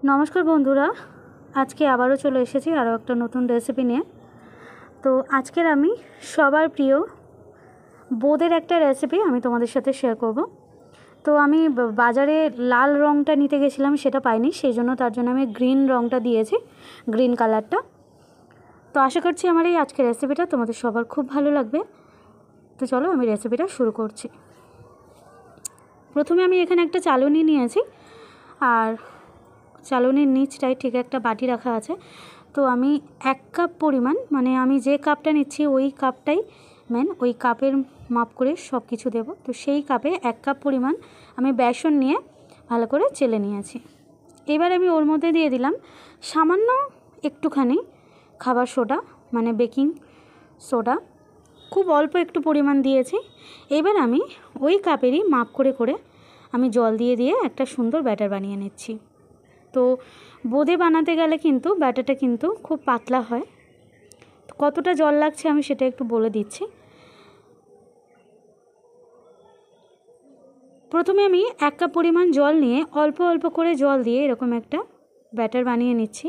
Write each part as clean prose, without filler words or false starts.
নমস্কার বন্ধুরা, আজকে আবারও চলে এসেছি আরও একটা নতুন রেসিপি নিয়ে। তো আজকের আমি সবার প্রিয় বোঁদের একটা রেসিপি আমি তোমাদের সাথে শেয়ার করব। তো আমি বাজারে লাল রঙটা নিতে গেছিলাম, সেটা পাইনি, সেই জন্য তার জন্য আমি গ্রিন রঙটা দিয়েছি, গ্রিন কালারটা। তো আশা করছি আমার এই আজকের রেসিপিটা তোমাদের সবার খুব ভালো লাগবে। তো চলো আমি রেসিপিটা শুরু করছি। প্রথমে আমি এখানে একটা চালনি নিয়েছি, আর চালনির নিচটায় ঠিক একটা বাটি রাখা আছে। তো আমি 1 কাপ পরিমাণ, মানে আমি যে কাপটা নিচ্ছি ওই কাপটাই মেন, ওই কাপের মাপ করে সব কিছু দেবো। তো সেই কাপে 1 কাপ পরিমাণ আমি বেসন নিয়ে ভালো করে চেলে নিয়েছি। এবার আমি ওর মধ্যে দিয়ে দিলাম সামান্য একটুখানি খাবার সোডা, মানে বেকিং সোডা, খুব অল্প একটু পরিমাণ দিয়েছি। এবার আমি ওই কাপেরই মাপ করে করে আমি জল দিয়ে দিয়ে একটা সুন্দর ব্যাটার বানিয়ে নিচ্ছি। তো বোঁদে বানাতে গেলে কিন্তু ব্যাটারটা কিন্তু খুব পাতলা হয়। কতটা জল লাগছে আমি সেটা একটু বলে দিচ্ছি। প্রথমে আমি 1 কাপ পরিমাণ জল নিয়ে অল্প অল্প করে জল দিয়ে এরকম একটা ব্যাটার বানিয়ে নিচ্ছি।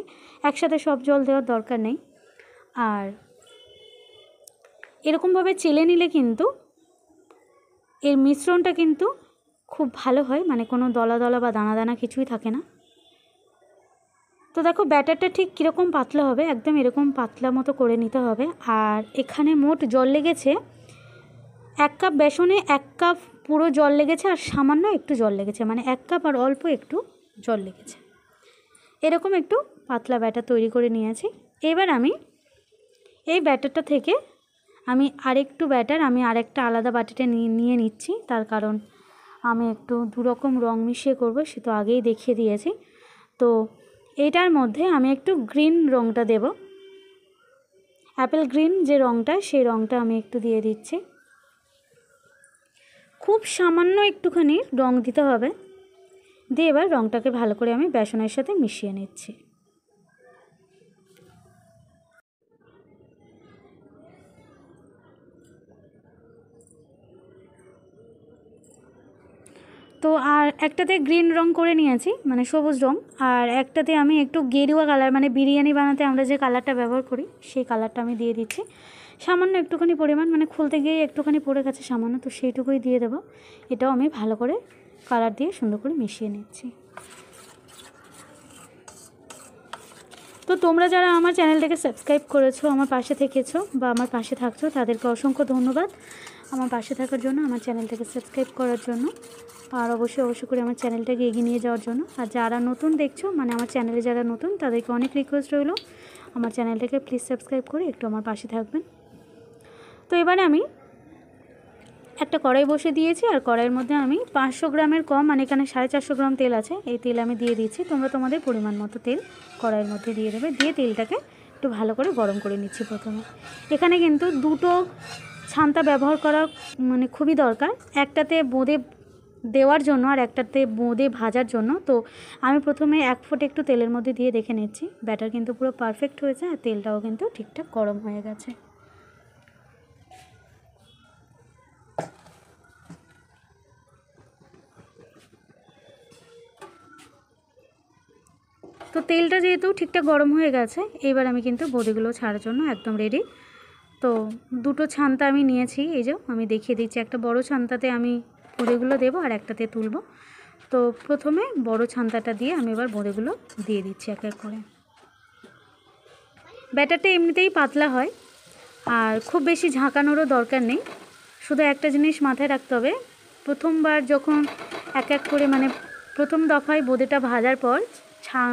একসাথে সব জল দেওয়ার দরকার নেই। আর এরকমভাবে চেলে নিলে কিন্তু এর মিশ্রণটা কিন্তু খুব ভালো হয়, মানে কোনো দলা দলা বা দানা দানা কিছুই থাকে না। তো দেখো ব্যাটারটা ঠিক কীরকম পাতলা হবে, একদম এরকম পাতলা মতো করে নিতে হবে। আর এখানে মোট জল লেগেছে 1 কাপ বেসনে 1 কাপ পুরো জল লেগেছে, আর সামান্য একটু জল লেগেছে, মানে 1 কাপ আর অল্প একটু জল লেগেছে। এরকম একটু পাতলা ব্যাটার তৈরি করে নিয়েছি। এবার আমি এই ব্যাটারটা থেকে আমি আরেকটু ব্যাটার আমি আরেকটা আলাদা বাটিতে নিয়ে নিচ্ছি। তার কারণ আমি একটু দুরকম রং মিশিয়ে করব, সে তো আগেই দেখিয়ে দিয়েছি। তো এটার মধ্যে আমি একটু গ্রিন রঙটা দেব, অ্যাপেল গ্রিন যে রঙটা, সেই রঙটা আমি একটু দিয়ে দিচ্ছি। খুব সামান্য একটুখানি রং দিতে হবে। দিয়ে এবার রঙটাকে ভালো করে আমি বেসনের সাথে মিশিয়ে নিচ্ছি। তো আর একটাতে গ্রিন রং করে নিয়েছি, মানে সবুজ রং, আর একটাতে আমি একটু গেরুয়া কালার, মানে বিরিয়ানি বানাতে আমরা যে কালারটা ব্যবহার করি সেই কালারটা আমি দিয়ে দিচ্ছি। সামান্য একটুখানি পরিমাণ, মানে খুলতে গিয়ে একটুখানি পড়ে গেছে সামান্য, তো সেইটুকুই দিয়ে দেবো। এটাও আমি ভালো করে কালার দিয়ে সুন্দর করে মিশিয়ে নিচ্ছি। তো তোমরা যারা আমার চ্যানেলটাকে সাবস্ক্রাইব করেছো, আমার পাশে থেকেছো বা আমার পাশে থাকছো, তাদেরকে অসংখ্য ধন্যবাদ আমার পাশে থাকার জন্য, আমার চ্যানেলটাকে সাবস্ক্রাইব করার জন্য, আর অবশ্যই করে আমার চ্যানেলটাকে এগিয়ে নিয়ে যাওয়ার জন্য। আর যারা নতুন দেখছো, মানে আমার চ্যানেলে যারা নতুন, তাদেরকে অনেক রিকোয়েস্ট রইল আমার চ্যানেলটাকে প্লিজ সাবস্ক্রাইব করে একটু আমার পাশে থাকবেন। তো এবারে আমি একটা কড়াই বসে দিয়েছি, আর কড়াইয়ের মধ্যে আমি 500 গ্রামের কম, মানে এখানে 450 গ্রাম তেল আছে, এই তেল আমি দিয়ে দিচ্ছি। তোমরা তোমাদের পরিমাণ মতো তেল কড়াইয়ের মধ্যে দিয়ে দেবে। দিয়ে তেলটাকে একটু ভালো করে গরম করে নিচ্ছি। প্রথমে এখানে কিন্তু দুটো ছান্তা ব্যবহার করা মানে খুবই দরকার, একটাতে বোঁদে দেওয়ার জন্য আর একটাতে বোঁদে ভাজার জন্য। তো আমি প্রথমে 1 ফুট একটু তেলের মধ্যে দিয়ে দেখে নিচ্ছি। ব্যাটার কিন্তু পুরো পারফেক্ট হয়েছে, আর তেলটাও কিন্তু ঠিকঠাক গরম হয়ে গেছে। তো তেলটা যেহেতু ঠিকঠাক গরম হয়ে গেছে, এবার আমি কিন্তু বোঁদেগুলো ছাড়ার জন্য একদম রেডি। তো দুটো ছান্তা আমি নিয়েছি, এই যে আমি দেখিয়ে দিচ্ছি। একটা বড় ছান্তাতে আমি বোঁদেগুলো দেবো, আর একটাতে তুলবো। তো প্রথমে বড় ছান্তাটা দিয়ে আমি এবার বোঁদেগুলো দিয়ে দিচ্ছি এক এক করে। ব্যাটারটা এমনিতেই পাতলা হয়, আর খুব বেশি ঝাঁকানোরও দরকার নেই। শুধু একটা জিনিস মাথায় রাখতে হবে, প্রথমবার যখন এক এক করে, মানে প্রথম দফায় বোঁদেটা ভাজার পর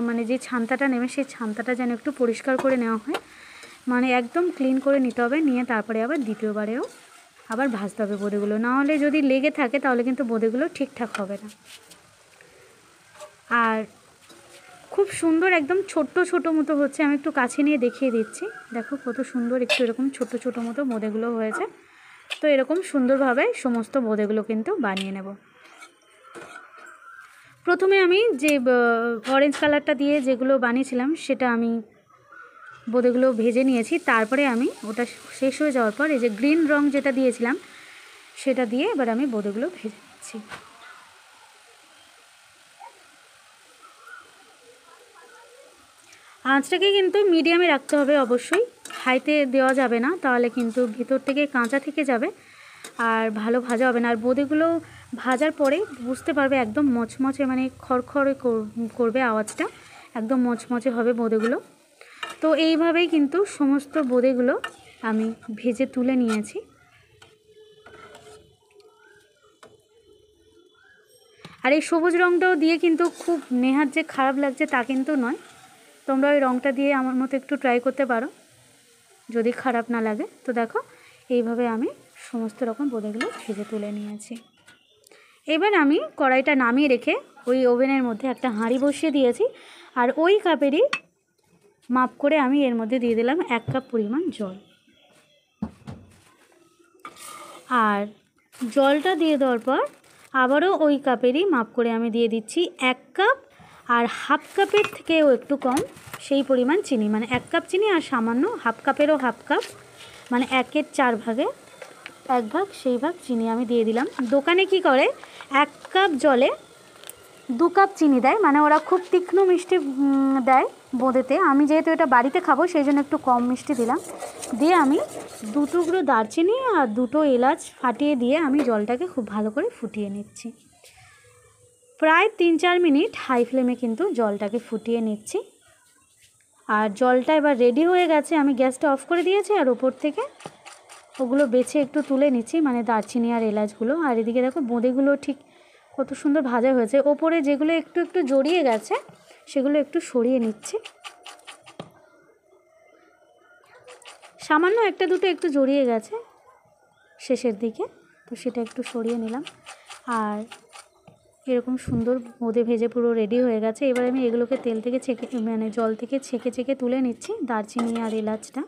মানে যে ছান্তাটা নেবে, সেই ছান্তাটা যেন একটু পরিষ্কার করে নেওয়া হয়, মানে একদম ক্লিন করে নিতে হবে। নিয়ে তারপরে আবার দ্বিতীয়বারেও আবার ভাজতে হবে বোঁদেগুলো, না হলে যদি লেগে থাকে তাহলে কিন্তু বোঁদেগুলো ঠিকঠাক হবে না। আর খুব সুন্দর একদম ছোট্ট ছোটো মতো হচ্ছে, আমি একটু কাছে নিয়ে দেখিয়ে দিচ্ছি। দেখো কত সুন্দর একটু এরকম ছোট্ট ছোটো মতো বোঁদেগুলো হয়েছে। তো এরকম সুন্দরভাবে সমস্ত বোঁদেগুলো কিন্তু বানিয়ে নেব। প্রথমে আমি যে অরেঞ্জ কালারটা দিয়ে যেগুলো বানিয়েছিলাম সেটা আমি বোঁদেগুলো ভেজে নিয়েছি। তারপরে আমি ওটা শেষ হয়ে যাওয়ার পর এই যে গ্রিন রং যেটা দিয়েছিলাম সেটা দিয়ে এবার আমি বোঁদেগুলো ভেজে নিচ্ছি। আঁচটাকে কিন্তু মিডিয়ামে রাখতে হবে অবশ্যই, হাইতে দেওয়া যাবে না, তাহলে কিন্তু ভিতর থেকে কাঁচা থেকে যাবে আর ভালো ভাজা হবে না। আর বোঁদেগুলো ভাজার পরে বুঝতে পারবে একদম মচমচে, মানে খড়খড়ে করবে আওয়াজটা, একদম মচমচে হবে বোঁদেগুলো। তো এইভাবেই কিন্তু সমস্ত বোঁদেগুলো আমি ভেজে তুলে নিয়েছি। আর এই সবুজ রঙটাও দিয়ে কিন্তু খুব নেহাত যে খারাপ লাগছে তা কিন্তু নয়, তোমরা ওই রঙটা দিয়ে আমার মতো একটু ট্রাই করতে পারো যদি খারাপ না লাগে। তো দেখো এইভাবে আমি সমস্ত রকম বোঁদেগুলো ভেজে তুলে নিয়েছি। এবার আমি কড়াইটা নামিয়ে রেখে ওই ওভেনের মধ্যে একটা হাঁড়ি বসিয়ে দিয়েছি, আর ওই কাপেরই মাপ করে আমি এর মধ্যে দিয়ে দিলাম 1 কাপ পরিমাণ জল। আর জলটা দিয়ে দেওয়ার পর আবারও ওই কাপেরই মাপ করে আমি দিয়ে দিচ্ছি 1 কাপ, আর হাফ কাপের থেকেও একটু কম সেই পরিমাণ চিনি, মানে 1 কাপ চিনি আর সামান্য হাফ কাপেরও হাফ কাপ, মানে 1/4 ভাগে 1 ভাগ সেই ভাগ চিনি আমি দিয়ে দিলাম। দোকানে কি করে 1 কাপ জলে 2 কাপ চিনি দেয়, মানে ওরা খুব তীক্ষ্ণ মিষ্টি দেয় বোঁদেতে। আমি যেহেতু এটা বাড়িতে খাবো সেই জন্য একটু কম মিষ্টি দিলাম। দিয়ে আমি 2 টুকরো দারচিনি আর 2টো এলাচ ফাটিয়ে দিয়ে আমি জলটাকে খুব ভালো করে ফুটিয়ে নিচ্ছি। প্রায় 3-4 মিনিট হাই ফ্লেমে কিন্তু জলটাকে ফুটিয়ে নিচ্ছি। আর জলটা এবার রেডি হয়ে গেছে, আমি গ্যাসটা অফ করে দিয়েছি আর ওপর থেকে ওগুলো বেছে একটু তুলে নিচ্ছি, মানে দারচিনি আর এলাচগুলো। আর এদিকে দেখো বোঁদেগুলো ঠিক কত সুন্দর ভাজা হয়েছে, ওপরে যেগুলো একটু একটু জড়িয়ে গেছে সেগুলো একটু সরিয়ে নিচ্ছি। সামান্য 1-2টো একটু জড়িয়ে গেছে শেষের দিকে, তো সেটা একটু সরিয়ে নিলাম। আর এরকম সুন্দর বোঁদে ভেজে পুরো রেডি হয়ে গেছে। এবার আমি এগুলোকে তেল থেকে ছেঁকে, মানে জল থেকে ছেঁকে তুলে নিচ্ছি দারচিনি আর এলাচটা।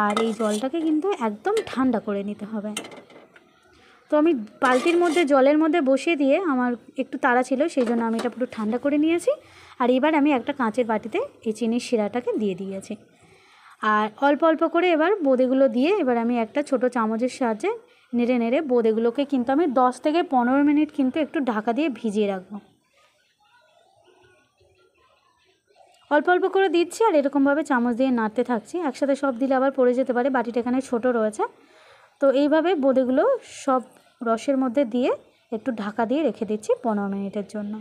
আর এই জলটাকে কিন্তু একদম ঠান্ডা করে নিতে হবে। তো আমি বালতির মধ্যে জলের মধ্যে বসিয়ে দিয়ে, আমার একটু তাড়া ছিল সেই জন্য আমি এটা পুরো ঠান্ডা করে নিয়েছি। আর এবার আমি একটা কাঁচের বাটিতে এই চিনির শিরাটাকে দিয়ে দিয়েছি। আর অল্প অল্প করে এবার বোঁদেগুলো দিয়ে এবার আমি একটা ছোট চামচের সাহায্যে নেড়ে নেড়ে বোঁদেগুলোকে কিন্তু আমি 10 থেকে 15 মিনিট কিন্তু একটু ঢাকা দিয়ে ভিজিয়ে রাখবো। অল্প অল্প করে দিচ্ছি আর এরকমভাবে চামচ দিয়ে নাড়তে থাকছি, একসাথে সব দিলে আবার পড়ে যেতে পারে, বাটিটা এখানে ছোটো রয়েছে। তো এইভাবে বোঁদেগুলো সব রসের মধ্যে দিয়ে একটু ঢাকা দিয়ে রেখে দিচ্ছি 15 মিনিটের জন্য।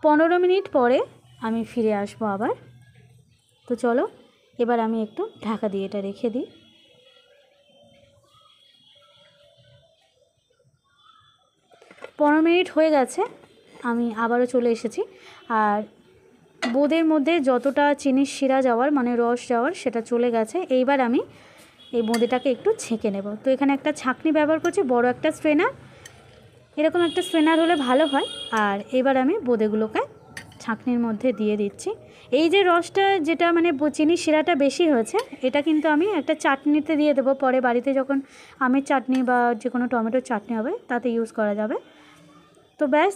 15 মিনিট পরে আমি ফিরে আসবো আবার। তো চলো এবার আমি একটু ঢাকা দিয়ে এটা রেখে দিই। 15 মিনিট হয়ে গেছে, আমি আবারও চলে এসেছি। আর বোঁদের মধ্যে যতটা চিনির শিরা যাওয়ার, মানে রস যাওয়ার, সেটা চলে গেছে। এইবার আমি এই বোঁদেটাকে একটু ছেঁকে নেব। তো এখানে একটা ছাঁকনি ব্যবহার করছি, বড় একটা স্ট্রেনার, এরকম একটা স্ট্রেনার হলে ভালো হয়। আর এবার আমি বোঁদেগুলোকে ছাঁকনির মধ্যে দিয়ে দিচ্ছি। এই যে রসটা, যেটা মানে চিনির শিরাটা বেশি হয়েছে, এটা কিন্তু আমি একটা চাটনিতে দিয়ে দেবো পরে, বাড়িতে যখন আমের চাটনি বা যে কোনো টমেটোর চাটনি হবে তাতে ইউজ করা যাবে। তো ব্যাস,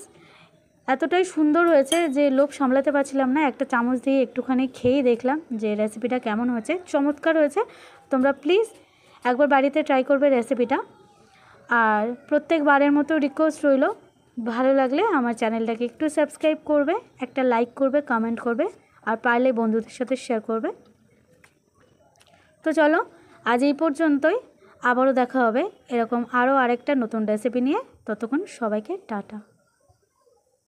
এতটাই সুন্দর হয়েছে যে লোভ সামলাতে পারছিলাম না, একটা চামচ দিয়ে একটুখানি খেয়েই দেখলাম যে রেসিপিটা কেমন হয়েছে। চমৎকার হয়েছে, তোমরা প্লিজ একবার বাড়িতে ট্রাই করবে রেসিপিটা। আর প্রত্যেকবারের মতো রিকোয়েস্ট রইল, ভালো লাগলে আমার চ্যানেলটাকে একটু সাবস্ক্রাইব করবে, একটা লাইক করবে, কমেন্ট করবে, আর পারলে বন্ধুদের সাথে শেয়ার করবে। তো চলো আজ এই পর্যন্তই, আবারও দেখা হবে এরকম আরও আরেকটা নতুন রেসিপি নিয়ে। ততক্ষণ সবাইকে টাটা।